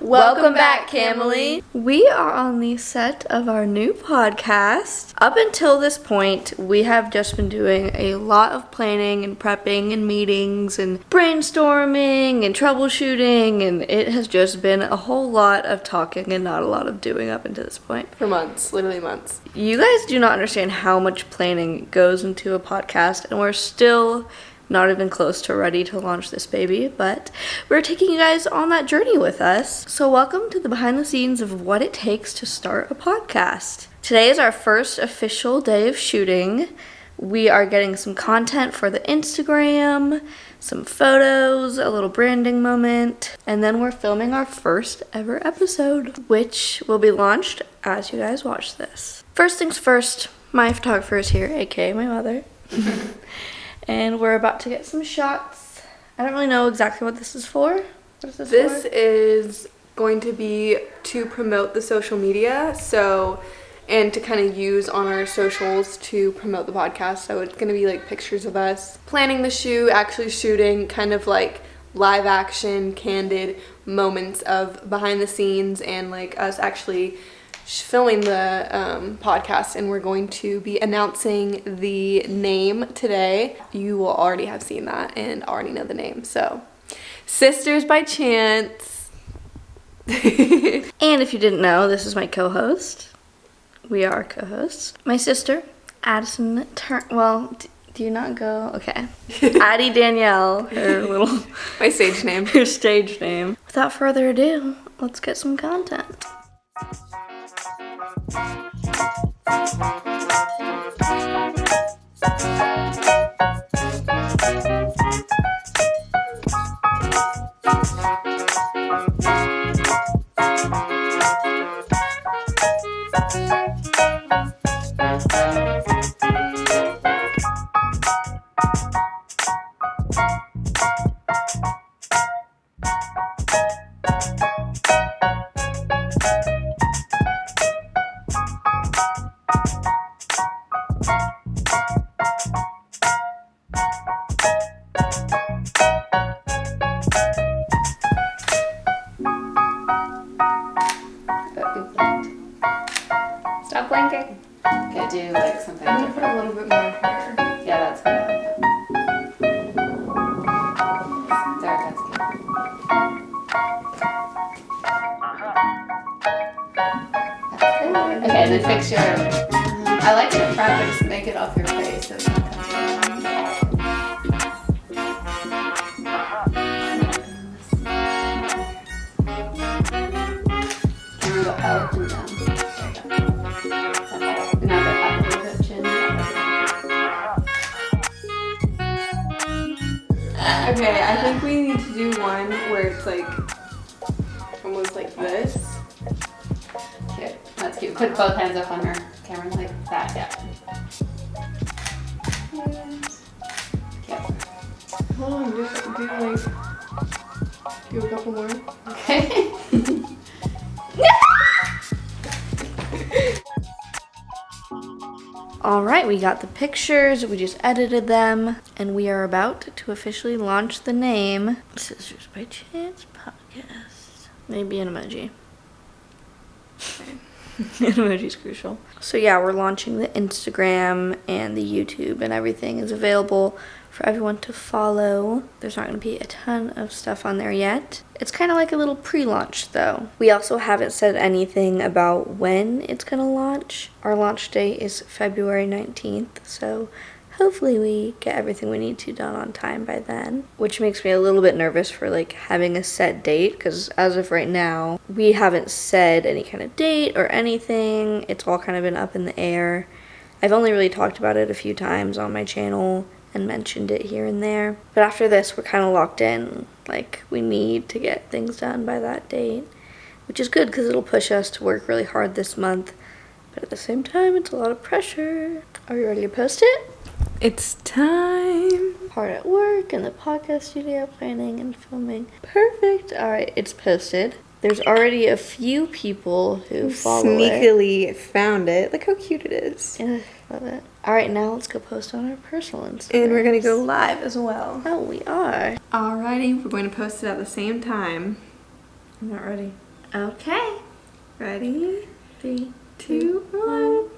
Welcome back, Camily. We are on the set of our new podcast. Up until this point, we have just been doing a lot of planning and prepping and meetings and brainstorming and troubleshooting, and it has just been a whole lot of talking and not a lot of doing up until this point. For months, literally months. You guys do not understand how much planning goes into a podcast, and we're still not even close to ready to launch this baby, but we're taking you guys on that journey with us. So welcome to the behind the scenes of what it takes to start a podcast. Today is our first official day of shooting. We are getting some content for the Instagram, some photos, a little branding moment, and then we're filming our first ever episode, which will be launched as you guys watch this. First things first, my photographer is here, aka my mother. And we're about to get some shots. I don't really know exactly what this is for. What is this for? This is going to be to promote the social media, and to kind of use on our socials to promote the podcast. So it's going to be like pictures of us planning the shoot, actually shooting, kind of like live action, candid moments of behind the scenes and like us actually filming the podcast, and we're going to be announcing the name today. You will already have seen that and already know the name. So, Sisters by Chance. And if you didn't know, this is my co-host. We are co-hosts. My sister, Addison. Do you not go? Okay. Addie Danielle, her little my stage name. Her stage name. Without further ado, let's get some content. Stop blinking. Okay, do like something I'm gonna different. put a little bit more here. Yeah, that's good. There, that's good. Okay, and then fix your. I like it in front, but just make it off your face. So it's not coming and go up and down. Now go up a little bit, chin. Okay, I think we need to do one where it's like almost like this. Cute. That's cute. Put both hands up on her camera like that. Yeah. Cute. Hold on, just do a couple more. Okay. All right, we got the pictures, we just edited them, and we are about to officially launch the name Sisters by Chance Podcast. Maybe an emoji. An emoji's crucial. So yeah, we're launching the Instagram and the YouTube, and everything is available for everyone to follow. There's not going to be a ton of stuff on there yet. It's kind of like a little pre-launch though. We also haven't said anything about when it's going to launch. Our launch date is February 19th, so hopefully we get everything we need to done on time by then, which makes me a little bit nervous for like having a set date, because as of right now, we haven't said any kind of date or anything. It's all kind of been up in the air. I've only really talked about it a few times on my channel and mentioned it here and there. But after this, we're kind of locked in. Like, we need to get things done by that date, which is good because it'll push us to work really hard this month. But at the same time, it's a lot of pressure. Are you ready to post it? It's time. Hard at work in the podcast studio, planning and filming. Perfect. All right, it's posted. There's already a few people who follow Sneakily found it. Look how cute it is. it. Love it. All right, now let's go post on our personal Instagram. And we're going to go live as well. Oh, we are. Alrighty, we're going to post it at the same time. I'm not ready. Okay. Ready? 3, 2, 1.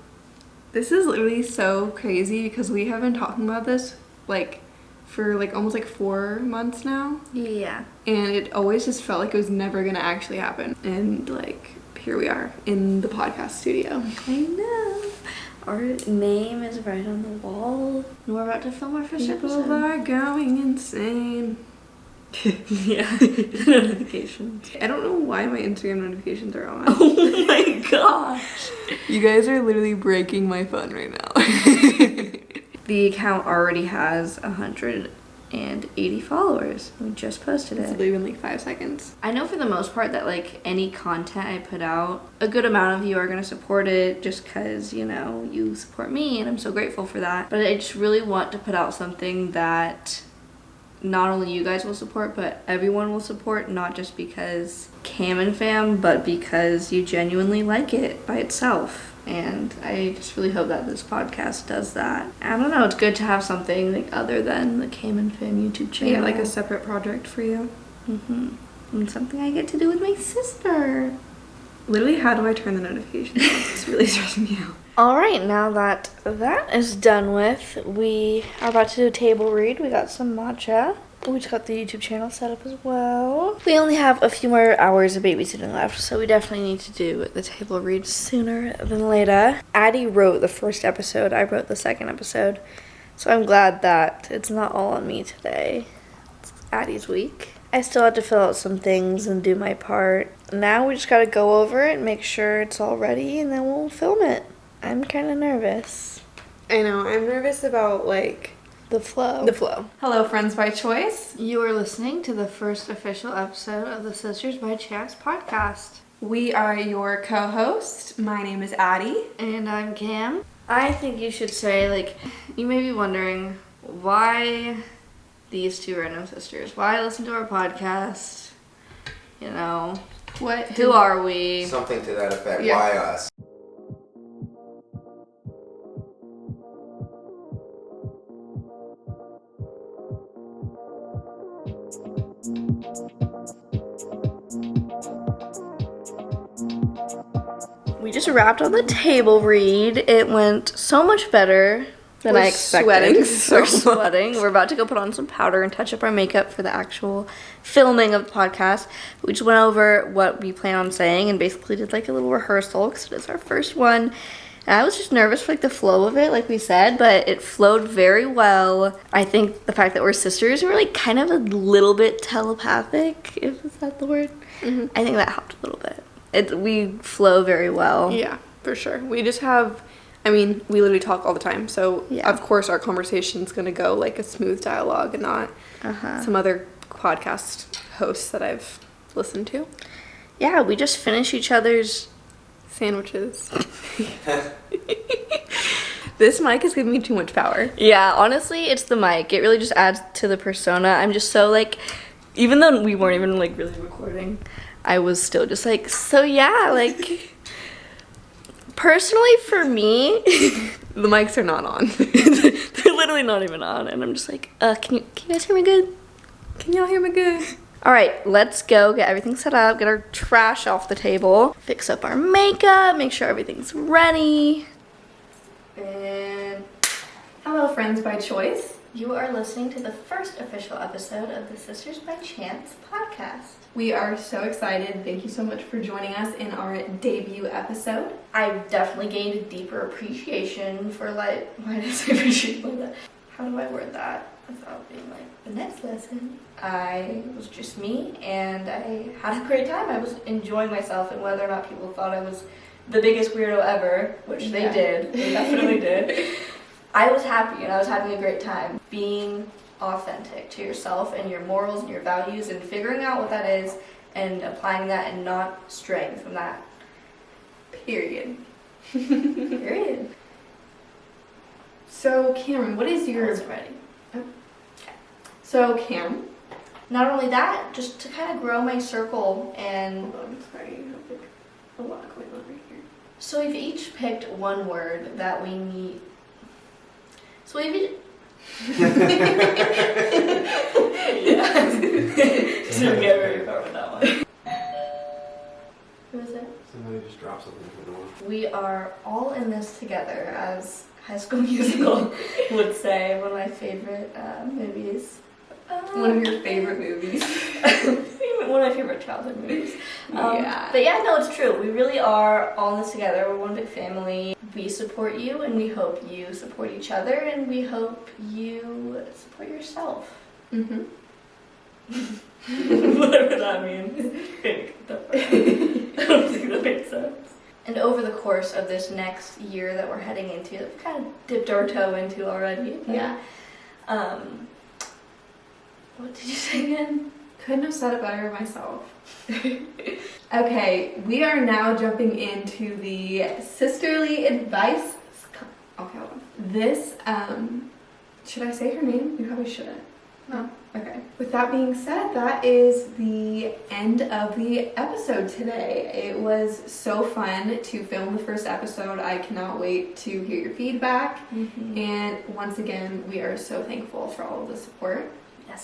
This is literally so crazy because we have been talking about this like for like almost like 4 months now. Yeah. And it always just felt like it was never gonna actually happen. And like here we are in the podcast studio. I know. Our name is right on the wall. And we're about to film our first People episode. are going insane. Yeah. Notifications. I don't know why my Instagram notifications are on. Oh my gosh. You guys are literally breaking my fun right now. The account already has 180 followers. We just posted It's it. literally been like 5 seconds. I know for the most part that like any content I put out, a good amount of you are going to support it just because, you know, you support me and I'm so grateful for that. But I just really want to put out something that not only you guys will support, but everyone will support, not just because Cam&Fam, but because you genuinely like it by itself. And I just really hope that this podcast does that. I don't know, it's good to have something like other than the Cam&Fam YouTube channel. Yeah, like a separate project for you. And something I get to do with my sister. Literally, how do I turn the notifications off? It's really stressing me out. All right, now that is done with, we are about to do a table read. We got some matcha. We just got the YouTube channel set up as well. We only have a few more hours of babysitting left, so we definitely need to do the table read sooner than later. Addie wrote the first episode. I wrote the second episode. So I'm glad that it's not all on me today. It's Addie's week. I still had to fill out some things and do my part. Now we just gotta go over it and make sure it's all ready, and then we'll film it. I'm kind of nervous. I know, I'm nervous about like The flow. Hello, friends by choice. You are listening to the first official episode of the Sisters by Chance podcast. We are your co-host. My name is Addie. And I'm Cam. I think you should say, like, you may be wondering why these two random sisters? Why listen to our podcast? You know, who are we? Something to that effect. Yeah. Why us? We just wrapped on the table read. It went so much better than I expected. Sweating so We're much. sweating. We're about to go put on some powder and touch up our makeup for the actual filming of the podcast. We just went over what we plan on saying and basically did like a little rehearsal because it is our first one. And I was just nervous for like the flow of it, like we said, but it flowed very well. I think the fact that we're sisters, we're like kind of a little bit telepathic, if is that the word? Mm-hmm. I think that helped a little bit. We flow very well. Yeah, for sure. We just have, I mean, we literally talk all the time. So, Yeah. of course, our conversation's going to go like a smooth dialogue and not some other podcast hosts that I've listened to. Yeah, we just finish each other's. Sandwiches. This mic is giving me too much power. Yeah, honestly, it's the mic. It really just adds to the persona. I'm just so like, even though we weren't even like really recording, I was still just like, so yeah, like, personally for me, The mics are not on. they're literally not even on, and I'm just like, can you guys hear me good? Can y'all hear me good? All right, let's go get everything set up, get our trash off the table, fix up our makeup, make sure everything's ready. And Hello, friends by choice. you are listening to the first official episode of the Sisters by Chance podcast. We are so excited. Thank you so much for joining us in our debut episode. I've definitely gained a deeper appreciation for like, why did I say appreciation like that? How do I word that without being like, the next lesson? I was just me and I had a great time. I was enjoying myself, and whether or not people thought I was the biggest weirdo ever, which they Yeah. did, they definitely did. I was happy and I was having a great time being authentic to yourself and your morals and your values and figuring out what that is and applying that and not straying from that. Period. Period. So, Cameron, what is I your... was ready. So, Cam... Not only that, just to kind of grow my circle, and Hold on, sorry. I have like a lot going on right here. so we've each picked one word that we need. So we've each... Yeah. So get ready for that one. Somebody just dropped something at the door. We are all in this together, as High School Musical would say. One of my favorite movies. One of your favorite movies. One of my favorite childhood movies. Yeah. But yeah, no, it's true. We really are all in this together. We're one big family. We support you, and we hope you support each other, and we hope you support yourself. Mm-hmm. Whatever that means. I don't think that makes sense. And over the course of this next year that we're heading into, that we've kind of dipped our toe into already. Yeah. What did you say again? Couldn't have said it better myself. Okay, we are now jumping into the sisterly advice. Okay, hold on. This, should I say her name? You probably shouldn't. No. Okay. With that being said, that is the end of the episode today. It was so fun to film the first episode. I cannot wait to hear your feedback. Mm-hmm. And once again, we are so thankful for all of the support.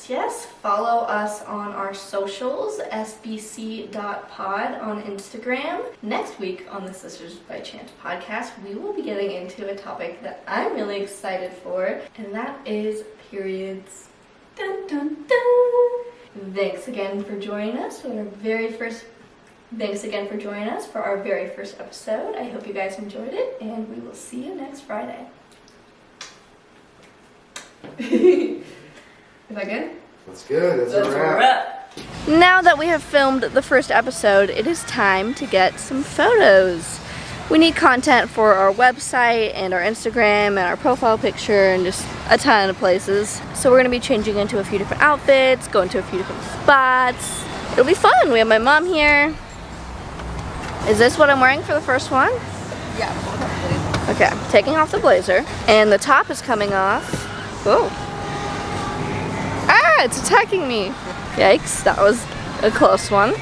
Yes. Follow us on our socials, sbc.pod on Instagram. Next week on the Sisters by Chance podcast, we will be getting into a topic that I'm really excited for, and that is periods. Dun, dun, dun. Thanks again for joining us for our very first episode. I hope you guys enjoyed it, and we will see you next Friday. Is that good? That's good. That's a wrap. Now that we have filmed the first episode, it is time to get some photos. We need content for our website and our Instagram and our profile picture and just a ton of places. So we're going to be changing into a few different outfits, going to a few different spots. It'll be fun. We have my mom here. Is this what I'm wearing for the first one? Yeah, probably. Okay, I'm taking off the blazer and the top is coming off. Whoa. Ah, it's attacking me. Yikes, that was a close one.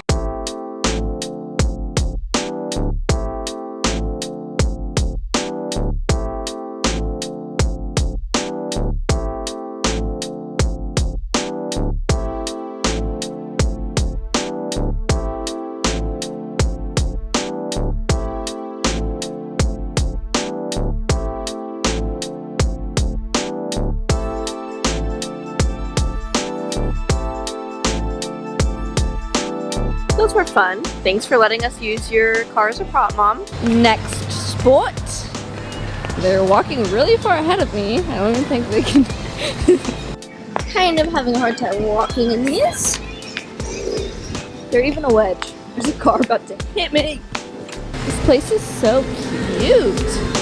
Those were fun. Thanks for letting us use your car as a prop, Mom. Next sport. They're walking really far ahead of me. I don't even think they can. Kind of having a hard time walking in these. They're even a wedge. There's a car about to hit me. This place is so cute.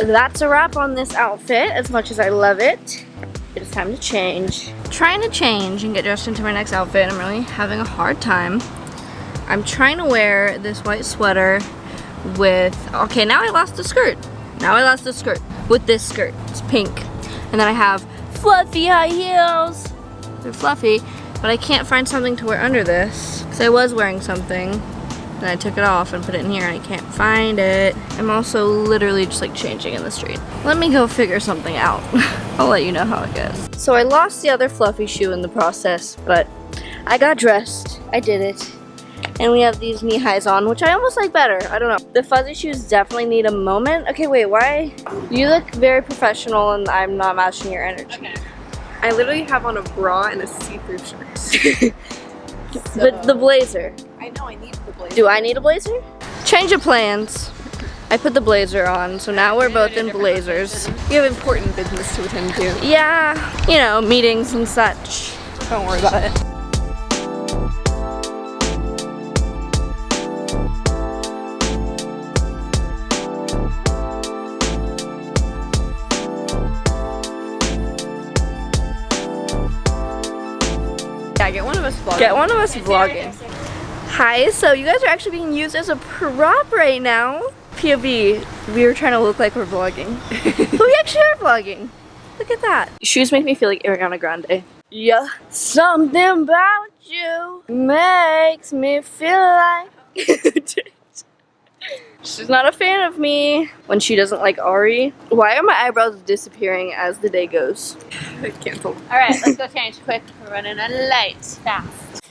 That's a wrap on this outfit. As much as I love it, it is time to change. Trying to change and get dressed into my next outfit. I'm really having a hard time. I'm trying to wear this white sweater with, okay, now I lost the skirt. With this skirt. It's pink. And then I have fluffy high heels. They're fluffy, but I can't find something to wear under this because I was wearing something. And I took it off and put it in here and I can't find it. I'm also literally just like changing in the street. Let me go figure something out. I'll let you know how it goes. So I lost the other fluffy shoe in the process, but I got dressed. I did it. And we have these knee highs on, which I almost like better. I don't know. The fuzzy shoes definitely need a moment. Okay, wait, why? You look very professional and I'm not matching your energy. Okay. I literally have on a bra and a see-through shirt. But the blazer. I know I need the blazer. Do I need a blazer? Change of plans. I put the blazer on, so now we're both in blazers. We have important business to attend to. Yeah, you know, meetings and such. Don't worry about it. Yeah, get one of us vlogging. Get one of us vlogging. Hi, so you guys are actually being used as a prop right now. POV. We were trying to look like we're vlogging. But we actually are vlogging. Look at that. Shoes make me feel like Ariana Grande. Yeah. Something about you makes me feel like... She's not a fan of me when she doesn't like Ari. Why are my eyebrows disappearing as the day goes? Cancel. Alright, let's go change quick. We're running out of light. Fast.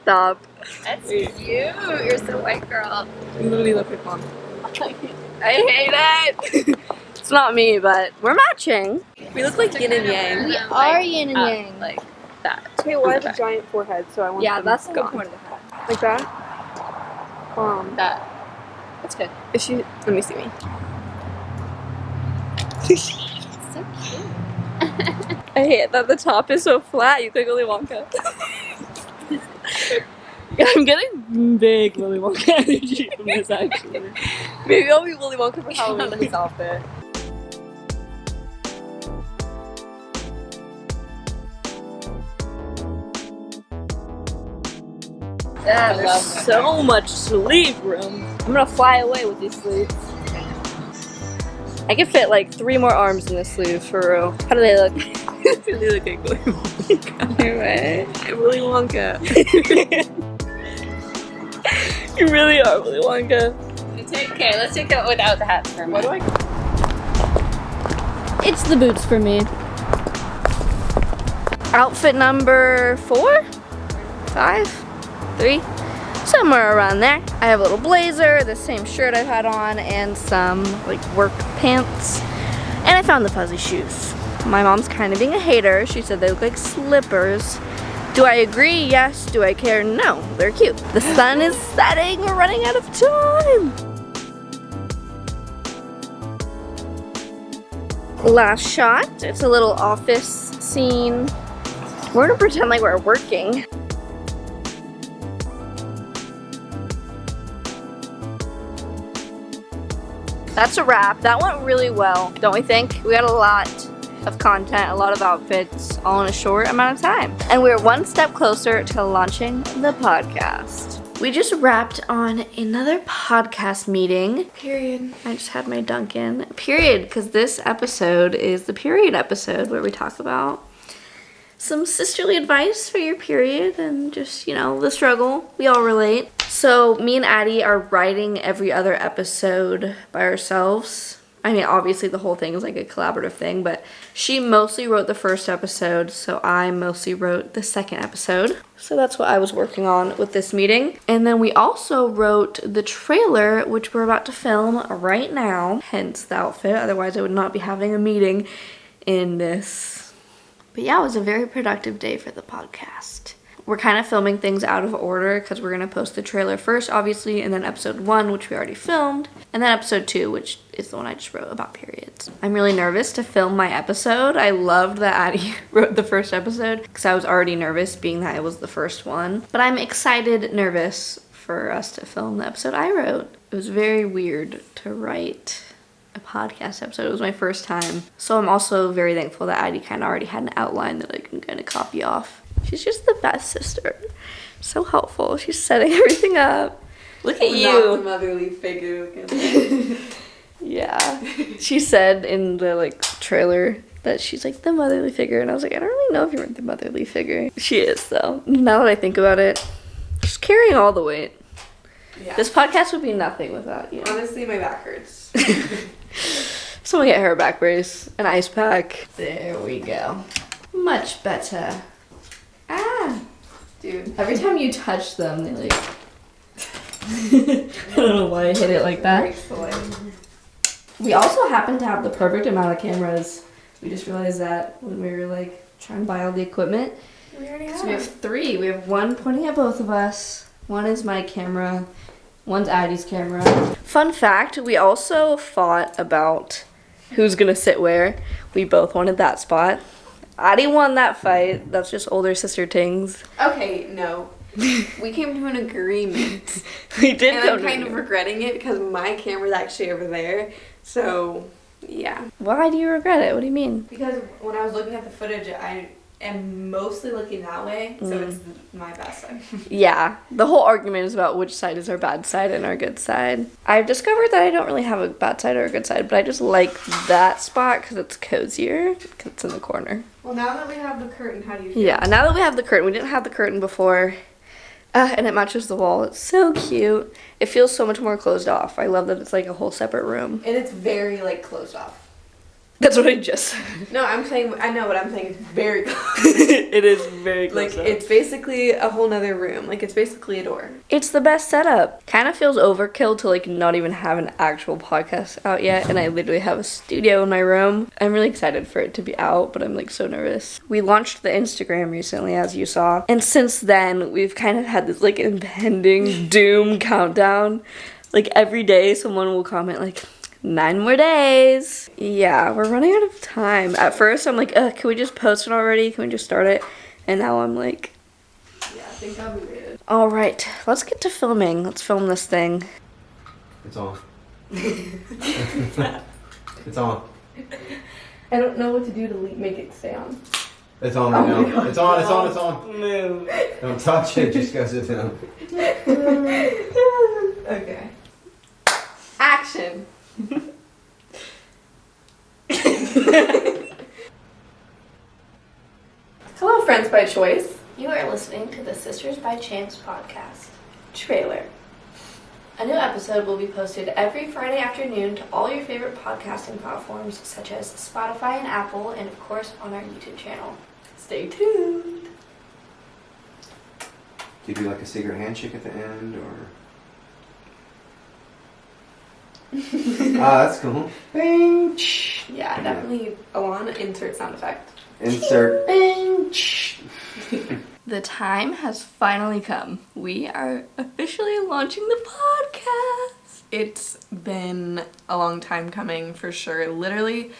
Stop. That's cute. You're so white girl. You literally look like mom. I hate it. It's not me, but we're matching. We look like yin and yang. We are yin and yang. Like that. Okay, well, I have a giant forehead, so I want Yeah, them that's the whole gone. point of the hat. Like that? That. That's good. Is she? Let me see me. So cute. I hate that the top is so flat. You look like Willy Wonka. I'm getting big Willy Wonka energy from this, actually. Maybe I'll be Willy Wonka for Halloween in this outfit. Yeah, there's so much sleeve room. I'm gonna fly away with these sleeves. I can fit like 3 more arms in this sleeve, for real. How do they look? They look like Willy Wonka. Anyway, Willy Wonka. You really are Willy Wonka. Okay, let's take it without the hat for a minute. What do I? It's the boots for me. Outfit number 4? 5? 3? Somewhere around there. I have a little blazer, the same shirt I've had on, and some like work pants. And I found the fuzzy shoes. My mom's kind of being a hater. She said they look like slippers. Do I agree? Yes. Do I care? No. They're cute. The sun is setting. We're running out of time. Last shot. It's a little office scene. We're gonna pretend like we're working. That's a wrap. That went really well, don't we think? We got a lot of content, a lot of outfits, all in a short amount of time. And we're one step closer to launching the podcast. We just wrapped on another podcast meeting. Period. I just had my Dunkin'. Period, because this episode is the period episode where we talk about some sisterly advice for your period and just, you know, the struggle. We all relate. So me and Addie are writing every other episode by ourselves. I mean, obviously the whole thing is like a collaborative thing, but she mostly wrote the first episode, so I mostly wrote the second episode. So that's what I was working on with this meeting. And then we also wrote the trailer, which we're about to film right now, hence the outfit. Otherwise I would not be having a meeting in this. But yeah, it was a very productive day for the podcast. We're kind of filming things out of order because we're going to post the trailer first, obviously, and then episode 1, which we already filmed, and then episode 2, which is the one I just wrote about periods. I'm really nervous to film my episode. I loved that Addie wrote the first episode because I was already nervous being that it was the first one. But I'm excited, nervous for us to film the episode I wrote. It was very weird to write a podcast episode. It was my first time. So I'm also very thankful that Addie kind of already had an outline that I can kind of copy off. She's just the best sister. So helpful. She's setting everything up. Look at Not the you. motherly figure. Yeah. She said in the like trailer that she's like the motherly figure, and I was like, I don't really know if you're the motherly figure. She is though. Now that I think about it, she's carrying all the weight. Yeah. This podcast would be nothing without you. Honestly, my back hurts. Someone get her a back brace, an ice pack. There we go. Much better. Ah, Dude. every time you touch them, they like. I don't know why I hit it like that. Breaks the light. We also happen to have the perfect amount of cameras. We just realized that when we were like trying to buy all the equipment. We already have. So we have 3. We have one pointing at both of us. One is my camera. One's Addie's camera. Fun fact, we also fought about who's gonna sit where. We both wanted that spot. Addie won that fight. That's just older sister things. Okay, no. We came to an agreement. We did And go I'm to kind of regretting it because my camera's actually over there. So, yeah. Why do you regret it? What do you mean? Because when I was looking at the footage, I am mostly looking that way, so it's my best side. Yeah, the whole argument is about which side is our bad side and our good side. I've discovered that I don't really have a bad side or a good side, but I just like that spot because it's cozier, because it's in the corner. Well, now that we have the curtain, how do you feel? Yeah, now that we have the curtain, we didn't have the curtain before, and it matches the wall. It's so cute. It feels so much more closed off. I love that it's like a whole separate room. And it's very, like, closed off. That's what I just said. No, I'm saying, I know what I'm saying. It's very closed. It is very close. Like, it's basically a whole nother room. Like, it's basically a door. It's the best setup. Kind of feels overkill to like not even have an actual podcast out yet, and I literally have a studio in my room. I'm really excited for it to be out, but I'm like so nervous. We launched the Instagram recently, as you saw, and since then we've kind of had this like impending doom countdown. Like every day someone will comment like 9 more days. Yeah, we're running out of time. At first I'm like, can we just post it already? Can we just start it? And now I'm like, Yeah, I think that'll be weird. all right, let's get to filming. Let's film this thing. It's on. It's on. I don't know what to do to make it stay on. It's on right Oh my now. God. It's on, it's on, it's on. Move. Don't touch it, just go sit down. Okay. Action. Hello, friends by choice. You are listening to the Sisters by Chance podcast. Trailer. A new episode will be posted every Friday afternoon to all your favorite podcasting platforms such as Spotify and Apple, and of course on our YouTube channel. Stay tuned. Do you do like a secret handshake at the end, or? Ah, that's cool. Bing. Yeah, definitely. Alana, insert sound effect. Insert. The time has finally come. We are officially launching the podcast. It's been a long time coming for sure. Literally,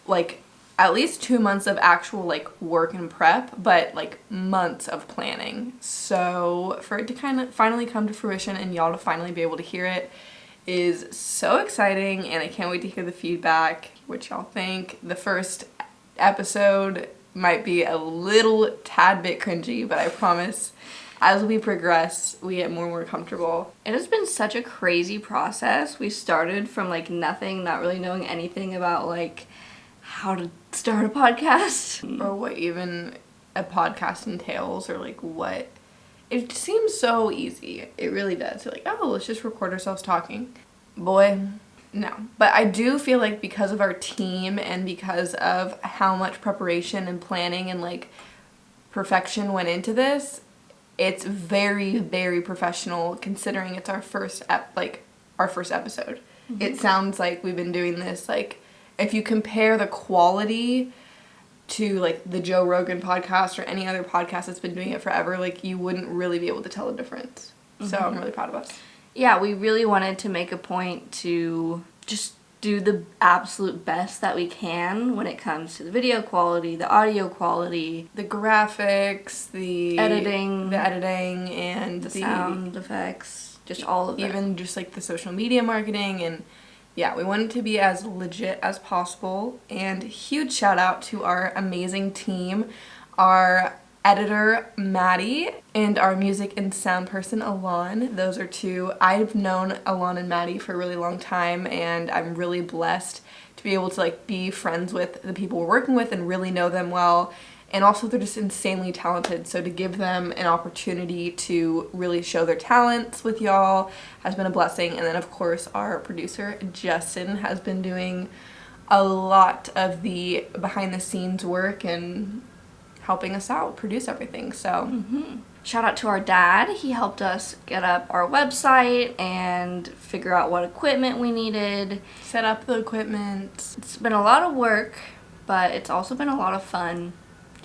like, at least 2 months of actual, like, work and prep, but, like, months of planning. So, for it to kind of finally come to fruition and y'all to finally be able to hear it is so exciting, and I can't wait to hear the feedback, what y'all think. The first episode might be a little tad bit cringy, but I promise as we progress, we get more and more comfortable. It has been such a crazy process. We started from like nothing, not really knowing anything about like how to start a podcast. Or what even a podcast entails, or like what. It seems so easy. It really does. You're like, oh, let's just record ourselves talking. Boy, no. But I do feel like because of our team and because of how much preparation and planning and like perfection went into this, it's very, very professional considering it's our first episode. Mm-hmm. It sounds like we've been doing this, like, if you compare the quality to like the Joe Rogan podcast or any other podcast that's been doing it forever, like you wouldn't really be able to tell the difference. Mm-hmm. So I'm really proud of us. Yeah, we really wanted to make a point to just do the absolute best that we can when it comes to the video quality, the audio quality, the graphics, the editing, and the sound effects, just all of it. Even just like the social media marketing, and yeah, we wanted to be as legit as possible. And huge shout out to our amazing team, our editor Maddie and our music and sound person Alon. Those are two. I've known Alon and Maddie for a really long time, and I'm really blessed to be able to like be friends with the people we're working with and really know them well. And also they're just insanely talented, so to give them an opportunity to really show their talents with y'all has been a blessing. And then of course our producer Justin has been doing a lot of the behind the scenes work and helping us out, produce everything, so. Shout out to our dad. He helped us get up our website and figure out what equipment we needed. Set up the equipment. It's been a lot of work, but it's also been a lot of fun.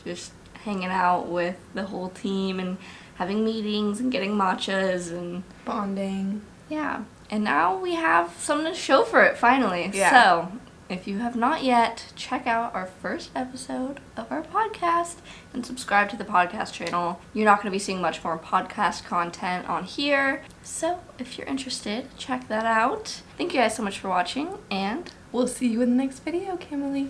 Just hanging out with the whole team and having meetings and getting matchas and Bonding. yeah. And now we have something to show for it finally. Yeah. So if you have not yet, check out our first episode of our podcast and subscribe to the podcast channel. You're not going to be seeing much more podcast content on here. So if you're interested, check that out. Thank you guys so much for watching, and We'll see you in the next video, Camille.